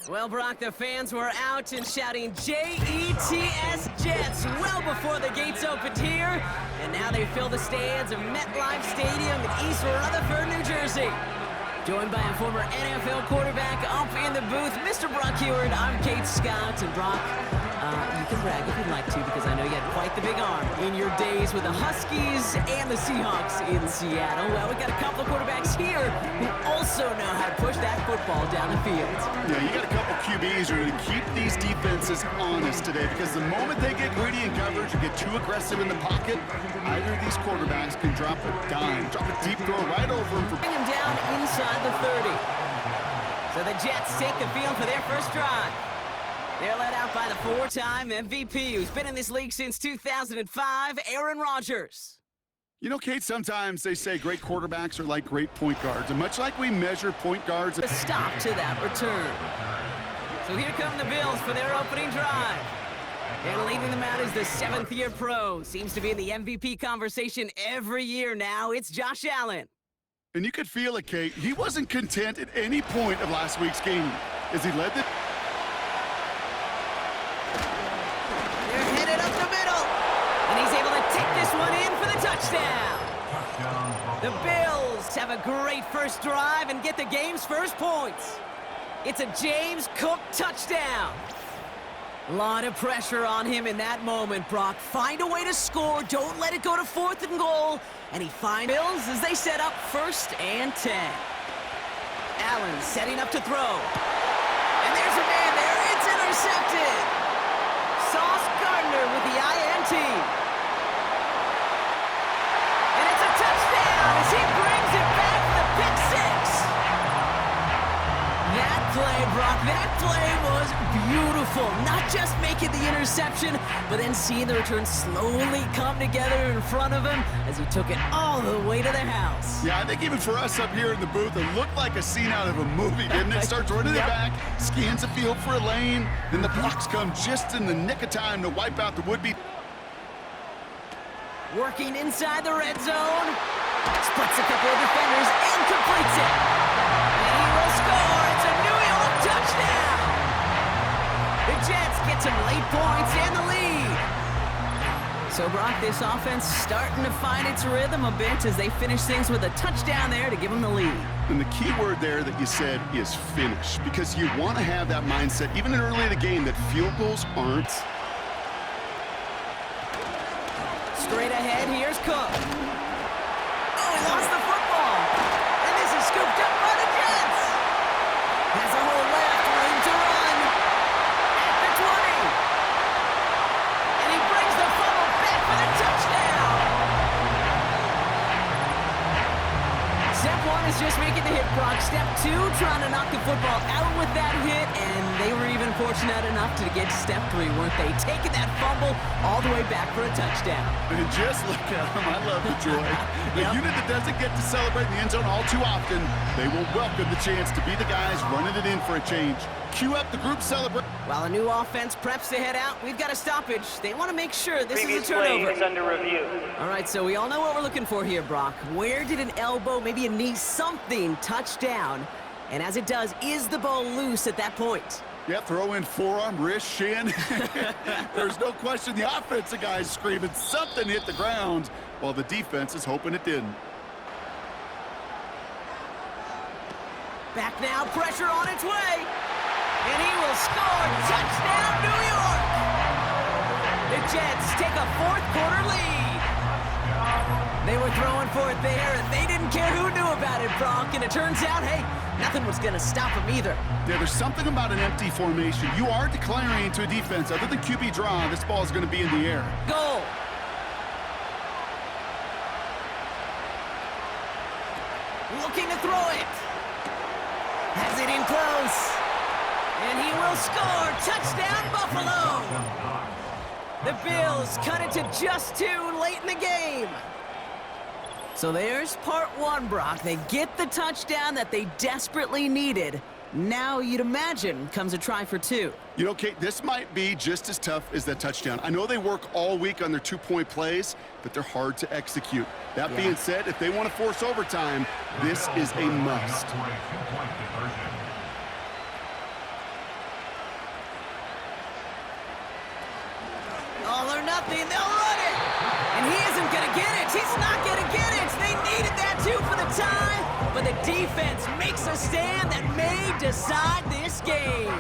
Well, Brock, the fans were out and shouting J-E-T-S Jets well before the gates opened here. And now they fill the stands of MetLife Stadium in East Rutherford, New Jersey. Joined by a former NFL quarterback up in the booth, Mr. Brock Heward. I'm Kate Scott, and Brock, you can brag if you'd like to, because I know you had quite the big arm in your days with the Huskies and the Seahawks in Seattle. Well, we got a couple of quarterbacks here who also know how to push that football down the field. Yeah, you got a couple QBs who are going to keep these defenses honest today, because the moment they get greedy in coverage or get too aggressive in the pocket, either of these quarterbacks can drop a dime, drop a deep throw right over him. Bring him down inside the 30. So the Jets take the field for their first drive. They're led out by the four-time MVP who's been in this league since 2005, Aaron Rodgers. You know, Kate, sometimes they say great quarterbacks are like great point guards, and much like we measure point guards... A stop to that return. So here come the Bills for their opening drive. And leading them out is the seventh-year pro. Seems to be in the MVP conversation every year now. It's Josh Allen. And you could feel it, Kate. He wasn't content at any point of last week's game as he led the... They're headed up the middle. And he's able to take this one in for the touchdown. The Bills have a great first drive and get the game's first points. It's a James Cook touchdown. A lot of pressure on him in that moment, Brock. Find a way to score. Don't let it go to 4th and goal. And he finds Bills as they set up 1st and 10. Allen setting up to throw. And there's a man there. It's intercepted. Sauce Gardner with the INT. And it's a touchdown as he brings it back for the pick six. That play, Brock, that play was beautiful. Not just making the interception, but then seeing the return slowly come together in front of him as he took it all the way to the house. Yeah, I think even for us up here in the booth, it looked like a scene out of a movie, didn't it? Starts running it back, scans the field for a lane, then the blocks come just in the nick of time to wipe out the would-be. Working inside the red zone. Splits a couple of defenders and completes it. And he will score. It's a New York touchdown. The Jets get some late points and the lead. So, Brock, this offense starting to find its rhythm a bit as they finish things with a touchdown there to give them the lead. And the key word there that you said is finish, because you want to have that mindset, even early in the game, that field goals aren't. Straight ahead, here's Cook. Oh, he lost the football. And this is scooped up by the Jets. Has a hole left, room to run. At the 20. And he brings the fumble back for the touchdown. Step one is just making the hit, Brock. Step two, trying to knock the football out with that hit. And they were even fortunate enough to get to step three, weren't they? Taking that fumble all the way back for a touchdown. And just look at them. I love the joy. The unit that doesn't get to celebrate in the end zone all too often, they will welcome the chance to be the guys running it in for a change. Cue up the group celebrate. While a new offense preps to head out, we've got a stoppage. They want to make sure this is a turnover. Is under review. All right, so we all know what we're looking for here, Brock. Where did an elbow, maybe a knee, something touch down? And as it does, is the ball loose at that point? Yeah, throw in forearm, wrist, shin. There's no question the offensive guy's screaming something hit the ground while the defense is hoping it didn't. Back now, pressure on its way. And he will score. Touchdown, New York. The Jets take a 4th quarter lead. They were throwing for it there, and they didn't care who knew about it, Brock. And it turns out, hey, nothing was going to stop them either. Yeah, there's something about an empty formation. You are declaring to a defense, other than QB draw, this ball is going to be in the air. Goal. Looking to throw it. Has it in close. And he will score. Touchdown, Buffalo. The Bills cut it to just 2 late in the game. So there's part one, Brock. They get the touchdown that they desperately needed. Now, you'd imagine, comes a try for 2. You know, Kate, this might be just as tough as that touchdown. I know they work all week on their 2-point plays, but they're hard to execute. That being said, if they want to force overtime, this is a must. or nothing. They'll run it. And he isn't going to get it. He's not going to get it. They needed that too for the tie. But the defense makes a stand that may decide this game.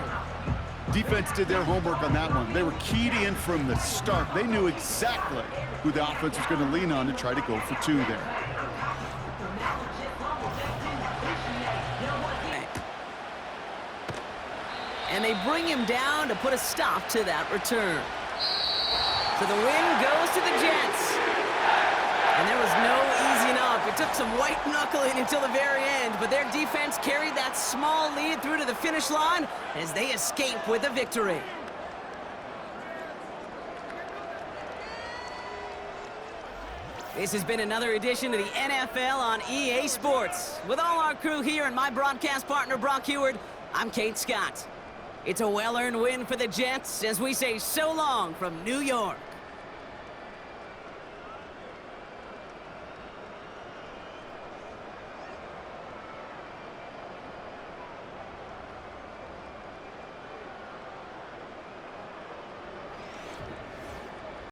Defense did their homework on that one. They were keyed in from the start. They knew exactly who the offense was going to lean on to try to go for two there. And they bring him down to put a stop to that return. So the win goes to the Jets. And there was no easing up. It took some white knuckling until the very end, but their defense carried that small lead through to the finish line as they escape with a victory. This has been another edition of the NFL on EA Sports. With all our crew here and my broadcast partner, Brock Heward, I'm Kate Scott. It's a well-earned win for the Jets as we say so long from New York.